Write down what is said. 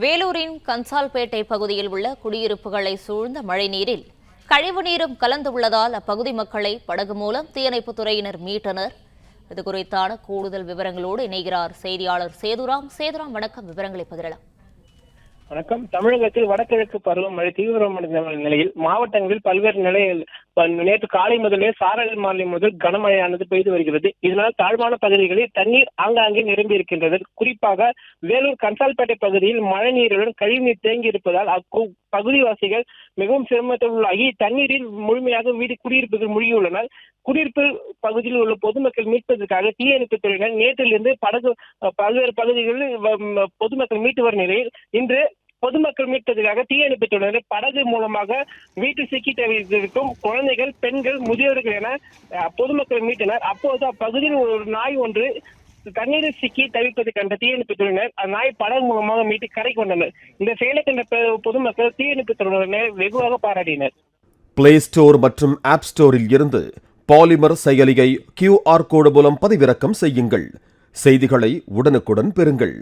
வேலூரின் கன்சால்பேட்டை பகுதியில் உள்ள குடியிருப்புகளை சூழ்ந்த மழைநீரில் கழிவுநீரும் கலந்துள்ளதால் அப்பகுதி மக்களை படகு மூலம் தீயணைப்புத் துறையினர் மீட்டனர். இதுகுறித்தான கூடுதல் விவரங்களோடு இணைகிறார் செய்தியாளர் சேதுராம். வணக்கம், விவரங்களை பகிரலாம். வணக்கம். தமிழகத்தில் வடகிழக்கு பருவமழை தீவிரமடைந்த நிலையில் மாவட்டங்களில் பல்வேறு நிலையில் நேற்று காலை முதலே சாரல் மாலை முதல் கனமழையானது பெய்து வருகிறது. இதனால் தாழ்வான பகுதிகளில் தண்ணீர் ஆங்காங்கே நிரம்பி இருக்கின்றது. குறிப்பாக வேலூர் கன்சால்பேட்டை பகுதியில் மழை நீருடன் கழிவுநீர் தேங்கி இருப்பதால் பகுதிவாசிகள் மிகவும் சிரமத்தில் உள்ளாகி தண்ணீரில் முழுமையாக குடியிருப்புகள் மூழ்கியுள்ளனர். குடியிருப்பு பகுதியில் உள்ள பொதுமக்கள் மீட்பதற்காக தீயணைப்புத் துறையினர் நேற்றிலிருந்து பல்வேறு பகுதிகளில் பொதுமக்கள் மீட்டு வரும் நிலையில் இன்று பொதுமக்கள் மீட்பதற்காக தீயணைப்புத் துறையினர் படகு மூலமாக வீட்டில் சிக்கி தவிர்த்திருக்கும் குழந்தைகள், பெண்கள், முதியோர்கள் என பொதுமக்கள் மீட்டனர். அப்போது அப்பகுதியில் ஒரு நாய் ஒன்று தண்ணீரில் சிக்கி தவிர்ப்பதை கண்ட தீயணைப்புத் துறையினர் அந்நாய் படகு மூலமாக மீட்டு கரை கொண்டனர். இந்த செயலை கண்ட பொதுமக்கள் தீயணைப்புத் துறையினர் வெகுவாக பாராட்டினர். பிளே ஸ்டோர் மற்றும் ஆப் ஸ்டோரில் இருந்து பாலிமர் செயலியை QR கோடு மூலம் பதிவிறக்கம் செய்யுங்கள். செய்திகளை உடனுக்குடன் பெறுங்கள்.